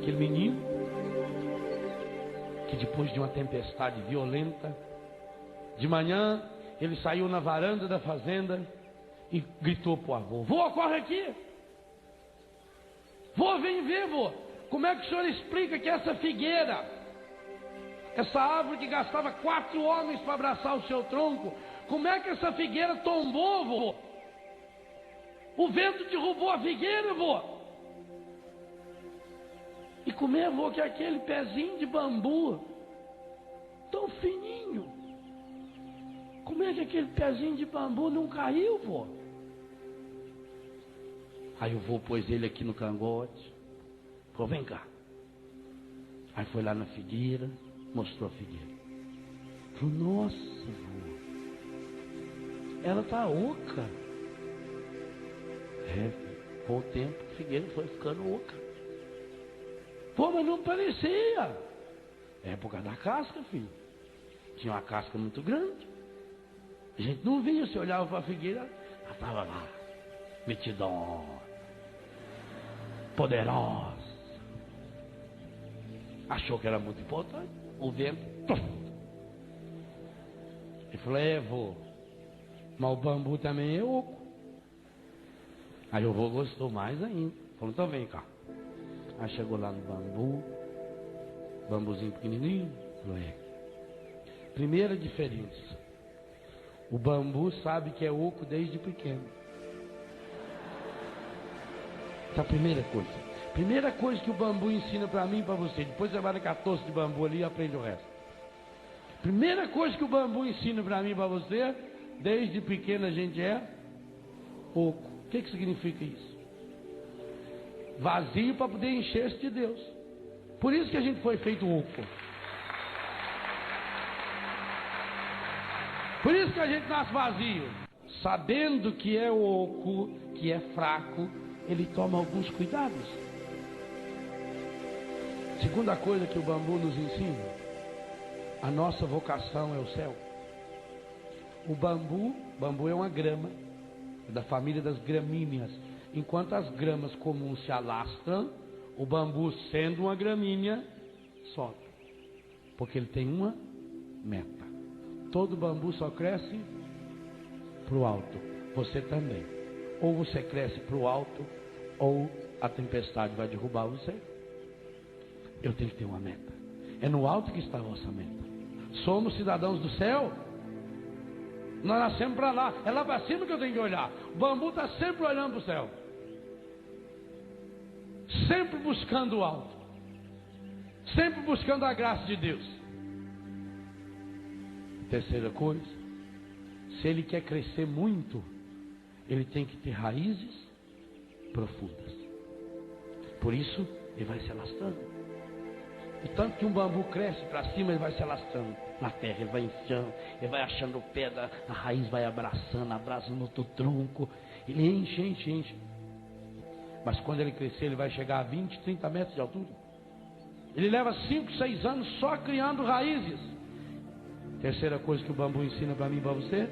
aquele menino que depois de uma tempestade violenta, de manhã ele saiu na varanda da fazenda e gritou para o avô: vô, corre aqui! Vô, vem ver, vô! Como é que o senhor explica que essa figueira, essa árvore que gastava 4 homens para abraçar o seu tronco, como é que essa figueira tombou, vô? O vento derrubou a figueira, vô. E como é, vô, que aquele pezinho de bambu, tão fininho, como é que aquele pezinho de bambu não caiu, vô? Aí o vô pôs ele aqui no cangote, falou: vem cá. Aí foi lá na figueira, mostrou a figueira. Falou: nossa, vô, ela tá oca. Com o tempo a figueira foi ficando oca. Pô, mas não parecia. É por causa da casca, filho. Tinha uma casca muito grande. A gente não via, se olhava para a figueira, ela estava lá, metidão, poderosa. Achou que era muito importante. O vento, ele falou: vô, mas o bambu também é oco. Aí o vô gostou mais ainda. Falou: então vem cá. Aí chegou lá no bambu, bambuzinho pequenininho. Falou: primeira diferença, o bambu sabe que é oco desde pequeno. Essa é a primeira coisa. Primeira coisa que o bambu ensina para mim e para você. Depois você vai na catorce de bambu ali e aprende o resto. Primeira coisa que o bambu ensina para mim e para você: desde pequeno a gente é oco. O que significa isso? Vazio para poder encher-se de Deus. Por isso que a gente foi feito oco. Por isso que a gente nasce vazio. Sabendo que é oco, que é fraco, ele toma alguns cuidados. Segunda coisa que o bambu nos ensina: a nossa vocação é o céu. O bambu é uma grama, da família das gramíneas. Enquanto as gramas comuns se alastram, o bambu, sendo uma gramínea, sobe, porque ele tem uma meta. Todo bambu só cresce para o alto. Você também. Ou você cresce para o alto, ou a tempestade vai derrubar você. Eu tenho que ter uma meta. É no alto que está a nossa meta. Somos cidadãos do céu. Nós nascemos para lá. É lá para cima que eu tenho que olhar. O bambu está sempre olhando para o céu, sempre buscando o alto, sempre buscando a graça de Deus. Terceira coisa, se ele quer crescer muito, ele tem que ter raízes profundas. Por isso ele vai se alastrando. E tanto que um bambu cresce para cima, ele vai se alastrando na terra, ele vai enfiando, ele vai achando o pé, a raiz vai abraçando outro tronco, ele enche. Mas quando ele crescer, ele vai chegar a 20, 30 metros de altura. Ele leva 5, 6 anos só criando raízes. Terceira coisa que o bambu ensina para mim e para você: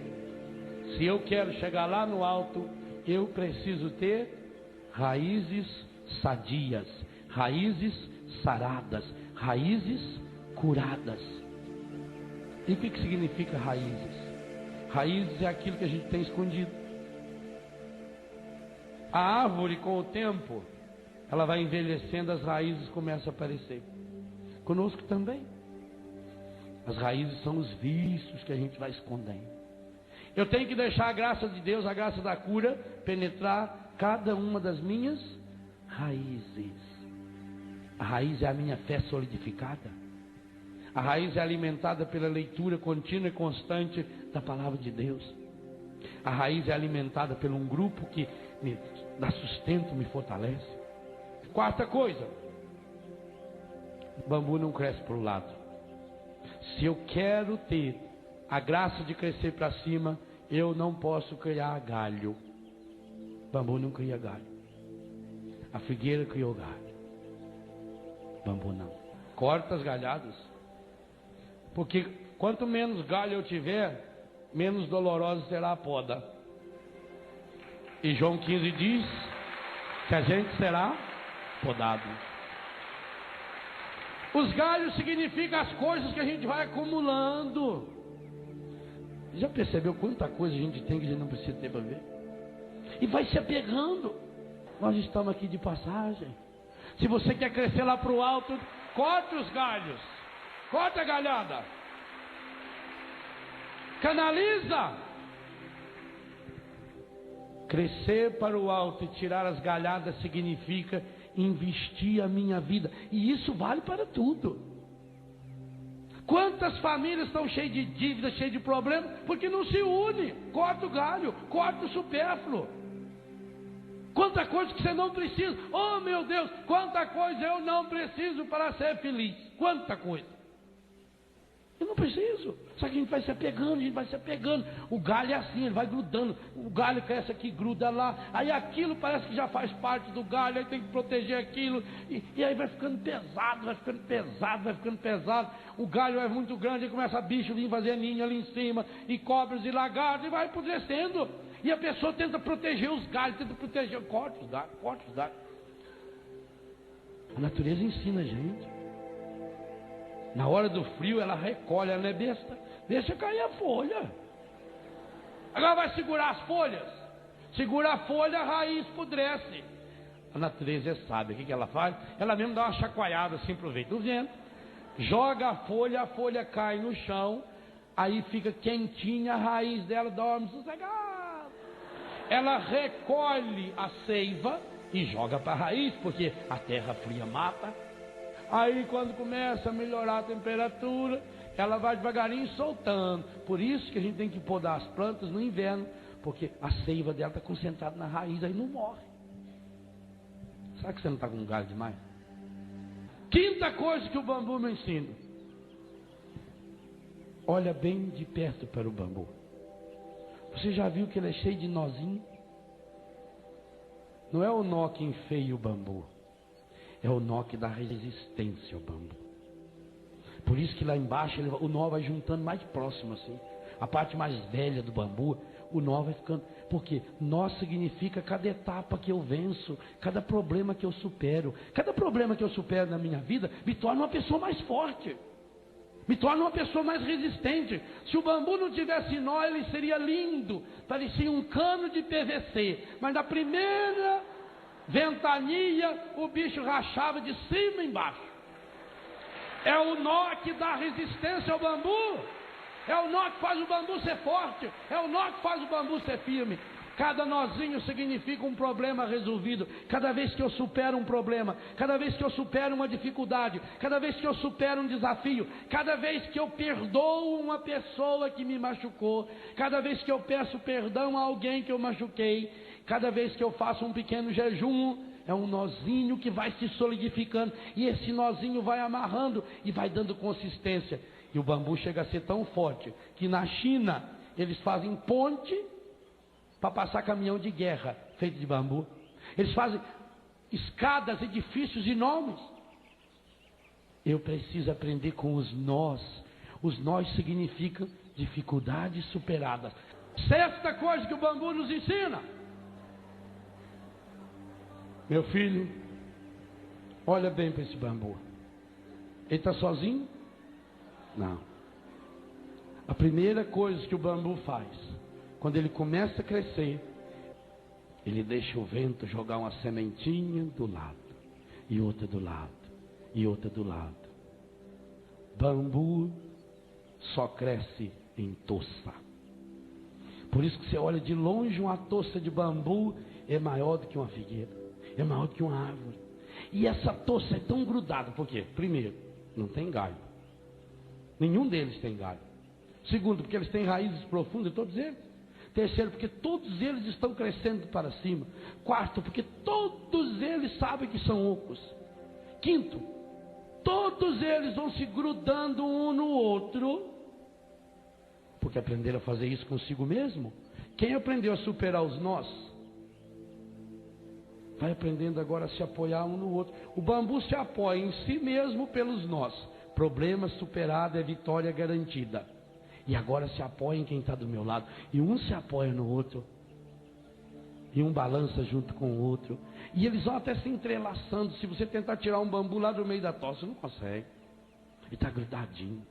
se eu quero chegar lá no alto, eu preciso ter raízes sadias, raízes saradas, raízes curadas. E o que significa raízes? Raízes é aquilo que a gente tem escondido. A árvore, com o tempo, ela vai envelhecendo, as raízes começam a aparecer. Conosco também. As raízes são os vícios que a gente vai escondendo. Eu tenho que deixar a graça de Deus, a graça da cura, penetrar cada uma das minhas raízes. A raiz é a minha fé solidificada. A raiz é alimentada pela leitura contínua e constante da palavra de Deus. A raiz é alimentada por um grupo que me dá sustento, me fortalece. Quarta coisa: o bambu não cresce para o lado. Se eu quero ter a graça de crescer para cima, eu não posso criar galho. O bambu não cria galho. A figueira criou galho. O bambu não. Corta as galhadas. Porque quanto menos galho eu tiver, menos dolorosa será a poda. E João 15 diz que a gente será podado. Os galhos significam as coisas que a gente vai acumulando. Já percebeu quanta coisa a gente tem que a gente não precisa ter para ver? E vai se apegando. Nós estamos aqui de passagem. Se você quer crescer lá para o alto, corte os galhos. Corta a galhada. Canaliza. Crescer para o alto e tirar as galhadas significa investir a minha vida. E isso vale para tudo. Quantas famílias estão cheias de dívidas, cheias de problemas, porque não se une. Corta o galho, corta o supérfluo. Quanta coisa que você não precisa. Oh meu Deus, quanta coisa eu não preciso para ser feliz. Quanta coisa. Eu não preciso. Só que a gente vai se apegando, O galho é assim, ele vai grudando. O galho cresce aqui, gruda lá. Aí aquilo parece que já faz parte do galho. Aí tem que proteger aquilo. E aí vai ficando pesado. O galho é muito grande. Aí começa bicho vir fazer ninho ali em cima. E cobras e lagartos. E vai apodrecendo. E a pessoa tenta proteger os galhos. Corta os galhos. A natureza ensina a gente. Na hora do frio ela recolhe, ela não é besta. Deixa cair a folha. Agora vai segurar as folhas. Segura a folha, a raiz apodrece. A natureza é sábia. O que ela faz? Ela mesmo dá uma chacoalhada assim, aproveita o vento. Joga a folha cai no chão. Aí fica quentinha, a raiz dela dorme sossegada. Ela recolhe a seiva e joga para a raiz, porque a terra fria mata. Aí quando começa a melhorar a temperatura, ela vai devagarinho soltando. Por isso que a gente tem que podar as plantas no inverno, porque a seiva dela está concentrada na raiz, aí não morre. Será que você não está com galho demais? Quinta coisa que o bambu me ensina. Olha bem de perto para o bambu. Você já viu que ele é cheio de nozinho? Não é o nó que enfeia o bambu. É o nó que dá resistência ao bambu. Por isso que lá embaixo o nó vai juntando mais próximo assim. A parte mais velha do bambu, o nó vai ficando. Porque nó significa cada etapa que eu venço, cada problema que eu supero. Cada problema que eu supero na minha vida me torna uma pessoa mais forte. Me torna uma pessoa mais resistente. Se o bambu não tivesse nó, ele seria lindo. Parecia um cano de PVC. Mas na primeira ventania, o bicho rachava de cima e embaixo. É o nó que dá resistência ao bambu. É o nó que faz o bambu ser forte. É o nó que faz o bambu ser firme. Cada nozinho significa um problema resolvido. Cada vez que eu supero um problema, cada vez que eu supero uma dificuldade, cada vez que eu supero um desafio, cada vez que eu perdoo uma pessoa que me machucou, cada vez que eu peço perdão a alguém que eu machuquei, cada vez que eu faço um pequeno jejum, é um nozinho que vai se solidificando. E esse nozinho vai amarrando e vai dando consistência. E o bambu chega a ser tão forte que na China eles fazem ponte para passar caminhão de guerra feito de bambu. Eles fazem escadas, edifícios enormes. Eu preciso aprender com os nós. Os nós significam dificuldades superadas. Sexta coisa que o bambu nos ensina. Meu filho, olha bem para esse bambu. Ele está sozinho? Não. A primeira coisa que o bambu faz, quando ele começa a crescer, ele deixa o vento jogar uma sementinha do lado, e outra do lado, e outra do lado. Bambu só cresce em toça. Por isso que você olha de longe, uma toça de bambu é maior do que uma figueira, é maior do que uma árvore. E essa toça é tão grudada, por quê? Primeiro, não tem galho. Nenhum deles tem galho. Segundo, porque eles têm raízes profundas, todos eles. Terceiro, porque todos eles estão crescendo para cima. Quarto, porque todos eles sabem que são ocos. Quinto, todos eles vão se grudando um no outro, porque aprenderam a fazer isso consigo mesmo. Quem aprendeu a superar os nós, vai aprendendo agora a se apoiar um no outro. O bambu se apoia em si mesmo pelos nós. Problema superado é vitória garantida. E agora se apoia em quem está do meu lado. E um se apoia no outro. E um balança junto com o outro. E eles vão até se entrelaçando. Se você tentar tirar um bambu lá do meio da toça, você não consegue. Ele está grudadinho.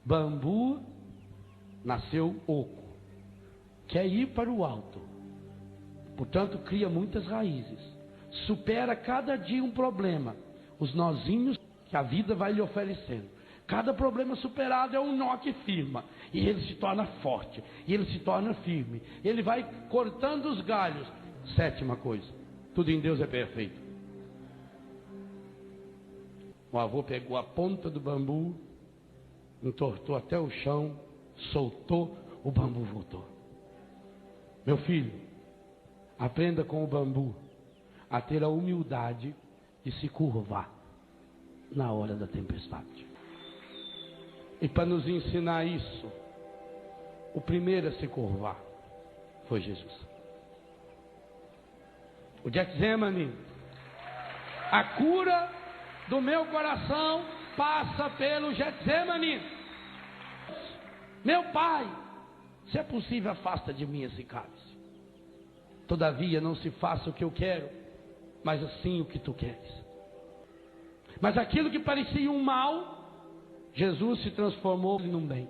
Bambu nasceu oco, quer ir para o alto, portanto cria muitas raízes, supera cada dia um problema, os nozinhos que a vida vai lhe oferecendo. Cada problema superado é um nó que firma, e ele se torna forte, e ele se torna firme, ele vai cortando os galhos. Sétima coisa, tudo em Deus é perfeito. O avô pegou a ponta do bambu, entortou até o chão, soltou, o bambu voltou. Meu filho, aprenda com o bambu a ter a humildade de se curvar na hora da tempestade. E para nos ensinar isso, o primeiro a se curvar foi Jesus. O Getsemane, a cura do meu coração passa pelo Getsemane. Meu Pai, se é possível, afasta de mim esse cálice. Todavia, não se faça o que eu quero, mas assim o que tu queres. Mas aquilo que parecia um mal, Jesus se transformou num bem.